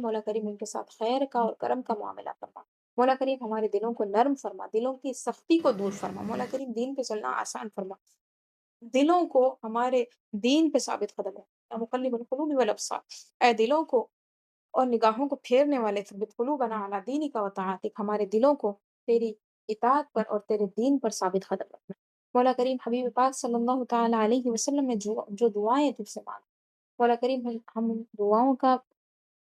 مولا کریم ان کے ساتھ خیر کا اور کرم کا معاملہ فرما۔ مولا کریم ہمارے دلوں کو نرم فرما، دلوں کی سختی کو دور فرما۔ مولا کریم دین پہ چلنا آسان فرما، دلوں کو ہمارے دین پہ ثابت قدم رکھ۔ یا مقلب القلوب والابصار، اے دلوں کو اور نگاہوں کو پھیرنے والے، ثبت قلوبنا علی دینک و طاعتک، ہمارے دلوں کو تیری اطاعت پر اور تیرے دین پر ثابت قدم رکھنا۔ مولا کریم حبیب پاک صلی اللہ تعالی علیہ وسلم نے جو دعائیں تجھ سے مانگی، مولا کریم ہم ان دعاؤں کا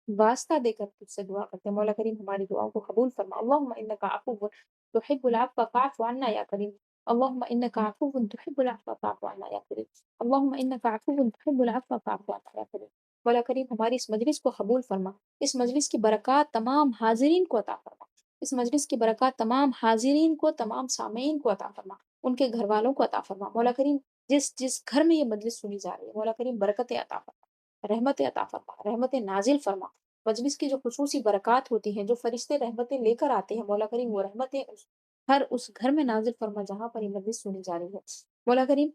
واسطہ دے کر تجھ سے دعا کرتے ہیں۔ مولا کریم ہماری دعاؤں کو قبول فرما۔ اللہم انک عفو تحب العفو فاعف عنا یا کریم، اللہم انک عفو تحب العفو فاعف عنا یا کریم، اللہم انک عفو تحب العفو فاعف عنا یا کریم۔ مولا کریم ہماری اس مجلس کو قبول فرما، اس مجلس کی برکات تمام حاضرین کو عطا فرما، اس مجلس کی برکات تمام حاضرین کو، تمام سامعین کو عطا فرما، ان کے گھر والوں کو عطا فرما۔ مولا کریم جس جس گھر میں یہ مجلس سنی جا رہی ہے، مولا کریم برکت عطا فرما، رحمت عطا فرما، رحمت نازل فرما۔ مجلس کی جو خصوصی برکات ہوتی ہیں، جو فرشتے رحمتیں لے کر آتے ہیں، مولا کریم وہ رحمتیں ہر اس گھر میں نازل فرما جہاں پر یہ مجلس سنی جا رہی ہے۔ مولا کریم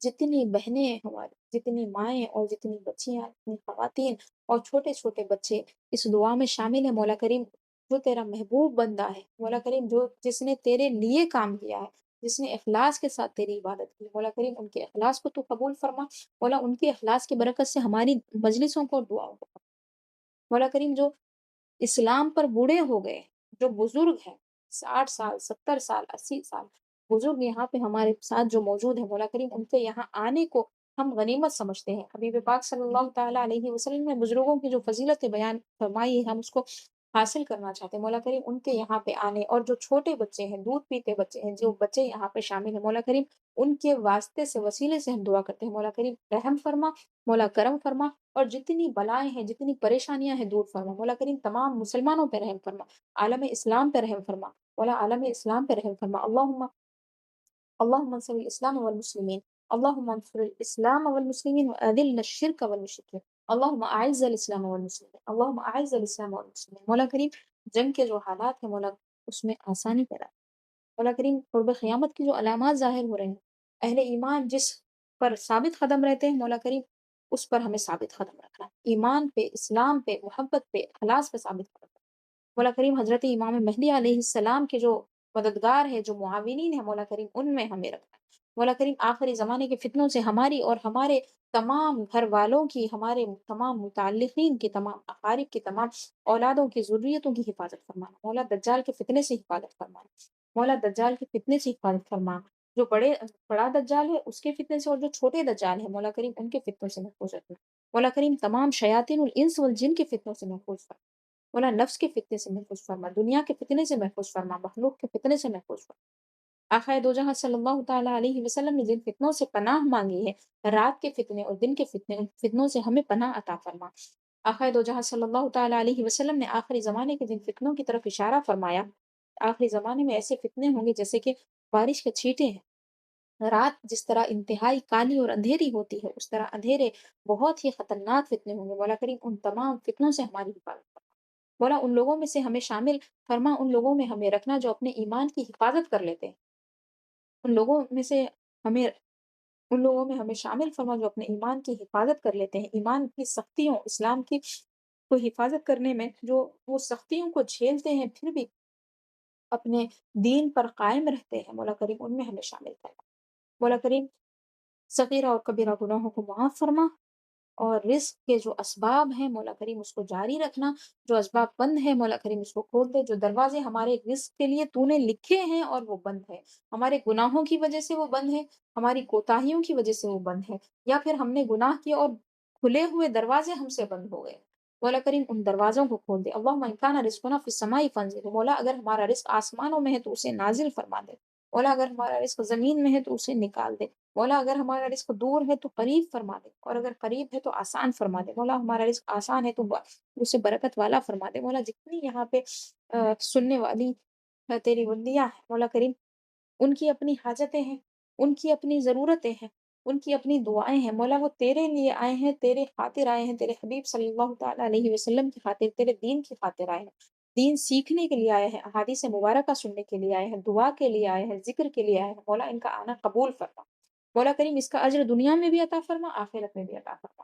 جتنی بہنیں ہیں ہماری، جتنی مائیں اور جتنی بچیاں، جتنی خواتین اور چھوٹے چھوٹے بچے اس دعا میں شامل ہیں، مولا کریم جو تیرا محبوب بندہ ہے، مولا کریم جس نے تیرے لیے کام کیا ہے، جس نے اخلاص کے ساتھ تیری عبادت کی، مولا کریم ان کے اخلاص کو تو قبول فرما۔ مولا ان کے اخلاص کی برکت سے ہماری مجلسوں کو اور دعاؤں کو، مولا کریم جو اسلام پر بوڑھے ہو گئے، جو بزرگ ہیں، 60 سال، 70 سال، 80 سال بزرگ یہاں پہ ہمارے ساتھ جو موجود ہیں، مولا کریم ان کے یہاں آنے کو ہم غنیمت سمجھتے ہیں۔ حبیب پاک صلی اللہ تعالیٰ علیہ وسلم نے بزرگوں کی جو فضیلت بیان فرمائی ہے، ہم اس کو حاصل کرنا چاہتے ہیں۔ مولا کریم ان کے یہاں پہ آنے، اور جو چھوٹے بچے ہیں، دودھ پیتے بچے ہیں، جو بچے یہاں پہ شامل ہیں، مولا کریم ان کے واسطے سے، وسیلے سے ہم دعا کرتے ہیں، مولا کریم رحم فرما، مولا کرم فرما، اور جتنی بلائیں ہیں، جتنی پریشانیاں ہیں دور فرما۔ مولا کریم تمام مسلمانوں پہ رحم فرما، عالم اسلام پہ رحم فرما، مولا عالم اسلام پہ رحم فرما۔ اللهم انصر الإسلام والمسلمين، اللهم انصر الإسلام والمسلمين وأذل الشرك والمشركين، اللهم أعز الإسلام والمسلمين، اللهم أعز الإسلام والمسلمين۔ مولا کریم جنگ کے جو حالات ہیں، مولا اس میں آسانی پیدا، مولا کریم قرب قیامت کی جو علامات ظاہر ہو رہے ہیں، اہل ایمان جس پر ثابت قدم رہتے ہیں، مولا کریم اس پر ہمیں ثابت قدم رکھنا ہے، ایمان پہ، اسلام پہ، محبت پہ، اخلاص پہ ثابت قدم رکھنا ہے۔ مولا کریم حضرت امام مہدی علیہ السلام کے جو مددگار ہے، جو معاونین ہیں، مولا کریم ان میں ہمیں رکھنا ہے۔ مولا کریم آخری زمانے کے فتنوں سے ہماری اور ہمارے تمام گھر والوں کی، ہمارے تمام متعلقین کی، تمام اقارب کی، تمام اولادوں کی، ذریتوں کی حفاظت فرمانا۔ مولا دجال کے فتنے سے حفاظت فرمانا، مولا دجال کے فتنے سے حفاظت فرما، جو بڑا دجال ہے اس کے فتنے سے، اور جو چھوٹے دجال ہے، مولا کریم ان کے فتنوں سے محفوظ رکھنا۔ مولا کریم تمام شیاطین الانس والجن کے فتنوں سے محفوظ فرما، مولا نفس کے فتنے سے محفوظ فرما، دنیا کے فتنے سے محفوظ فرما، مخلوق کے فتنے سے محفوظ فرما۔ آقا دو جہاں صلی اللہ تعالیٰ علیہ وسلم نے جن فتنوں سے پناہ مانگی ہے، رات کے فتنے اور دن کے فتنے، ان فتنوں سے ہمیں پناہ عطا فرما۔ آقا دو جہاں صلی اللہ تعالیٰ علیہ وسلم نے آخری زمانے کے جن فتنوں کی طرف اشارہ فرمایا، آخری زمانے میں ایسے فتنے ہوں گے جیسے کہ بارش کے چھینٹے ہیں، رات جس طرح انتہائی کالی اور اندھیری ہوتی ہے، اس طرح اندھیرے بہت ہی خطرناک فتنے ہوں گے۔ مولا کریم ان تمام فتنوں سے ہماری حفاظت فرما، مولا ان لوگوں میں سے ہمیں شامل فرما، ان لوگوں میں ہمیں رکھنا جو اپنے ایمان کی حفاظت کر لیتے ہیں، ان لوگوں میں سے ہمیں ان لوگوں میں ہمیں شامل فرما جو اپنے ایمان کی حفاظت کر لیتے ہیں، ایمان کی سختیوں، اسلام کی کو حفاظت کرنے میں جو وہ سختیوں کو جھیلتے ہیں، پھر بھی اپنے دین پر قائم رہتے ہیں، مولا کریم ان میں ہمیں شامل کرنا۔ مولا کریم صغیرہ اور کبیرہ گناہوں کو معاف فرما، اور رزق کے جو اسباب ہیں، مولا کریم اس کو جاری رکھنا، جو اسباب بند ہے، مولا کریم اس کو کھول دے، جو دروازے ہمارے رزق کے لیے تو نے لکھے ہیں اور وہ بند ہے، ہمارے گناہوں کی وجہ سے وہ بند ہے، ہماری کوتاہیوں کی وجہ سے وہ بند ہے، یا پھر ہم نے گناہ کیا اور کھلے ہوئے دروازے ہم سے بند ہو گئے، مولا کریم ان دروازوں کو کھول دے۔ اللہم ان کان رزقنا فی السماء فانزل، مولا اگر ہمارا رزق آسمانوں میں ہے تو اسے نازل فرما دے، مولا اگر ہمارا رزق زمین میں ہے تو اسے نکال دے، مولا اگر ہمارا رزق دور ہے تو قریب فرما دے، اور اگر قریب ہے تو آسان فرما دے، مولا ہمارا رزق آسان ہے تو اسے برکت والا فرما دے۔ مولا جتنی یہاں پہ سننے والی تیری بندیاں ہیں، مولا کریم ان کی اپنی حاجتیں ہیں، ان کی اپنی ضرورتیں ہیں، ان کی اپنی دعائیں ہیں، مولا وہ تیرے لیے آئے ہیں، تیرے خاطر آئے ہیں، تیرے حبیب صلی اللہ تعالیٰ علیہ وسلم کی خاطر، تیرے دین کی خاطر آئے ہیں، دین سیکھنے کے لیے آئے ہیں، احادیث مبارکہ سننے کے لیے آئے ہیں، دعا کے لیے آئے ہیں، ذکر کے لیے آئے ہیں، مولا ان کا آنا قبول فرما۔ مولا کریم اس کا اجر دنیا میں بھی عطا فرما، آخرت میں بھی عطا فرما۔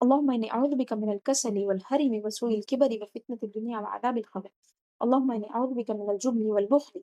اللهم إني أعوذ بك من الكسل والهرم وسوء الكبر وفتنة الدنيا وعذاب القبر. اللهم إني أعوذ بك من الجبن والبخل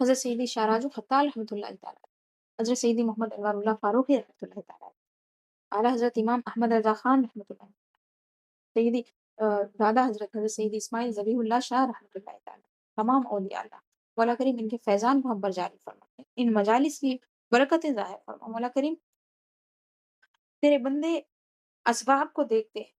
حضرت سیدی شاہراج خطال رحمۃ اللہ تعالیٰ، حضرت سیدی محمد انوار اللہ فاروقی رحمۃ اللہ تعالیٰ، اعلیٰ حضرت امام احمد رضا خان رحمۃ اللہ، سیدی دادا حضرت حضرت سیدی اسماعیل ذبیح اللہ شاہ رحمۃ اللہ تعالیٰ، تمام اولیاء اللہ، مولا کریم ان کے فیضان کو ہم پر جاری فرمائے، ان مجالس کی برکتیں ظاہر فرما مولا کریم۔ تیرے بندے اسباب کو دیکھتے ہیں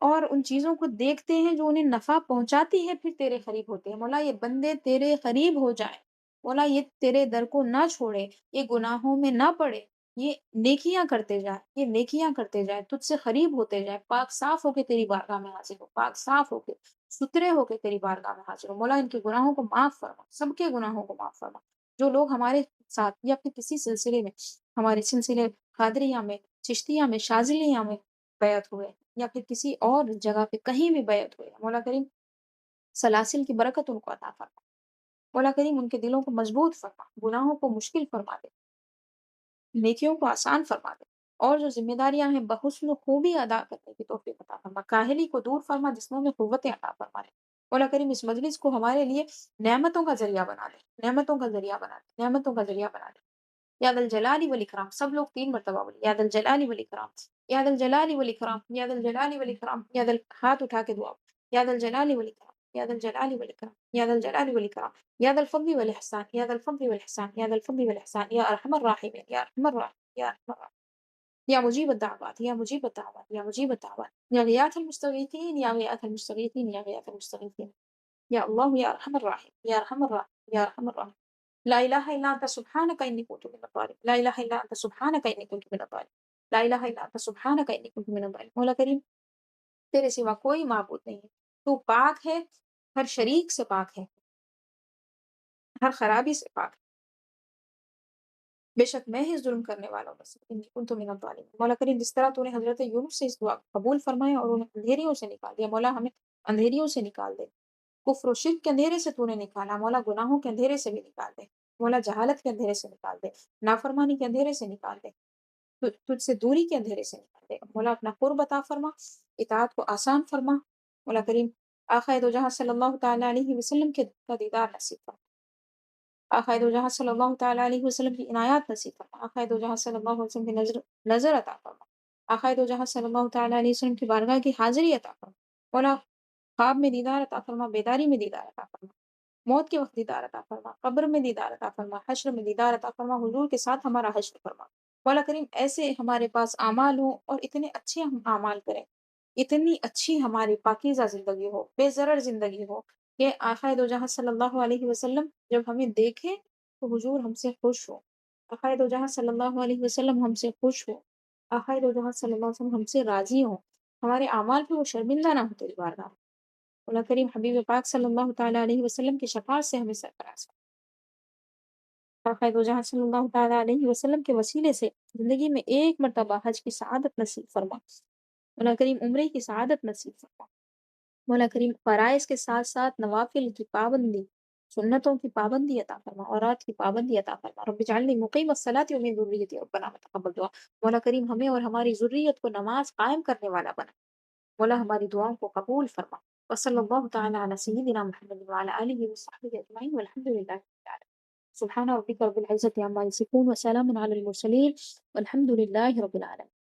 اور ان چیزوں کو دیکھتے ہیں جو انہیں نفع پہنچاتی ہے، پھر تیرے قریب ہوتے ہیں۔ مولا یہ بندے تیرے قریب ہو جائیں، مولا یہ تیرے در کو نہ چھوڑے، یہ گناہوں میں نہ پڑے، یہ نیکیاں کرتے جائیں، یہ نیکیاں کرتے جائیں، تجھ سے قریب ہوتے جائیں، پاک صاف ہو کے تیری بارگاہ میں حاضر ہو، پاک صاف ہو کے ستھرے ہو کے تیری بارگاہ میں حاضر ہو۔ مولا ان کے گناہوں کو معاف فرما، سب کے گناہوں کو معاف فرما۔ جو لوگ ہمارے ساتھ یا پھر کسی سلسلے میں، ہمارے سلسلے قادریہ میں، چشتیہ میں، شاذلیہ میں بیعت ہوئے یا پھر کسی اور جگہ پہ کہیں بھی بیعت ہوئے، مولا کریم سلاسل کی برکت ان کو عطا فرما، مولا کریم ان کے دلوں کو مضبوط فرما، گناہوں کو مشکل فرما دے، نیکیوں کو آسان فرما دے، اور جو ذمہ داریاں ہیں بحسن خوبی ادا کرنے کی توفیق عطا فرما، کاہلی کو دور فرما، جسموں میں قوتیں عطا فرما دے۔ مولا کریم اس مجلس کو ہمارے لیے نعمتوں کا ذریعہ بنا دے، نعمتوں کا ذریعہ بنا دے، نعمتوں کا ذریعہ بنا دے۔ یا ذا الجلال والاکرام، سب لوگ 3 مرتبہ بولے، یا ذا الجلال والاکرام، یا ذا الجلال والاکرام، یا ذا الجلال والاکرام، ہاتھ اٹھا کے دعا، یا ذا الجلال والاکرام، یا ذا الجلال والاکرام، یا ذا الجلال والاکرام، یا ذا الفضل والاحسان، یا ذا الفضل والاحسان، یا ذا الفضل والاحسان، یا ارحم الراحمین، یا ارحم الراحمین، یا ارحم الراحمین، یا مجیب الدعوات، یا مجیب الدعوات، یا مجیب الدعوات، یا غیاث المستغیثین، یا غیاث المستغیثین، یا غیاث المستغیثین، یا اللہ، یا ارحم الراحمین، یا ارحم الراحمین، یا ارحم الراحمین۔ لا الہ الا انت سبحانک انی کنت من الظالمین، لا الہ الا انت سبحانک انی کنت من الظالمین، لا الہ الا انت سبحانک انی کنت من الظالمین۔ مولا کریم تیرے سوا کوئی معبود نہیں ہے، تو پاک ہے، ہر شریک سے پاک ہے، ہر خرابی سے پاک ہے، بے شک میں ہی ظلم کرنے والوں میں سے انی کنت من الظالمین۔ مولا کریم جس طرح تو نے حضرت یونس سے اس دعا کو قبول فرمایا اور انہیں اندھیریوں سے نکال دیا، مولا ہمیں اندھیریوں سے نکال دے، کفر و شرک کے اندھیرے سے تو نے نکالا، مولا گناہوں کے اندھیرے سے بھی نکال دے، مولا جہالت کے اندھیرے سے نکال دے، نافرمانی کے اندھیرے سے نکال دے، تجھ سے دوری کے اندھیرے سے نکال دے، مولا اپنا قرب عطا فرما، اطاعت کو آسان فرما، مولا کریم آقا دو جہاں صلی اللہ تعالیٰ علیہ وسلم کے کا دیدار نصیب فرما، آقا دو جہاں صلی اللہ تعالیٰ علیہ وسلم کی عنایات نصیب فرما، آقا دو جہاں صلی اللہ علیہ وسلم کی نظر عطا فرما، آقا دو جہاں صلی اللہ تعالیٰ علیہ وسلم کی بارگاہ کی حاضری عطا فرما، مولا خواب میں دیدار عطا فرما، بیداری میں دیدار عطا فرما، موت کے وقت دیدار عطا فرما، قبر میں دیدار عطا فرما، حشر میں دیدار عطا فرما، حضور کے ساتھ ہمارا حشر فرما۔ مولا کریم ایسے ہمارے پاس اعمال ہوں اور اتنے اچھے ہم اعمال کریں، اتنی اچھی ہماری پاکیزہ زندگی ہو، بے ضرر زندگی ہو، کہ آقا دو جہاں صلی اللہ علیہ وسلم جب ہمیں دیکھے تو حضور ہم سے خوش ہو، آقا دو جہاں صلی اللہ علیہ وسلم ہم سے خوش ہو، آقا دو جہاں صلی اللہ علیہ وسلم ہم سے راضی ہوں، ہمارے اعمال پہ وہ شرمندہ نہ ہو تیری بارگاہ میں۔ اللہ کریم حبیب پاک صلی اللہ تعالیٰ علیہ وسلم کی شفاعت سے ہمیں سرفراز کر، آقا دو جہاں صلی اللہ تعالیٰ علیہ وسلم کے وسیلے سے زندگی میں ایک مرتبہ حج کی سعادت نصیب فرما، اللہ کریم عمرے کی سعادت نصیب فرما، مولا کریم فرائض کے ساتھ ساتھ نوافل کی پابندی، سنتوں کی پابندی عطا فرما، اورات کی پابندی عطا فرما، رب اجعلنی مقیم الصلاۃ ومن ذریتی ربنا وتقبل دعا، مولا کریم ہمیں اور ہماری ذریت کو نماز قائم کرنے والا بنا، مولا ہماری دعاؤں کو قبول فرما، وصلی اللہ تعالی علی سیدنا محمد وعلی آلہ وصحبہ اجمعین والحمد للہ رب العالمین۔ سبحان ربک رب العزة عما یصفون وسلام علی المرسلین والحمد للہ رب العالمین۔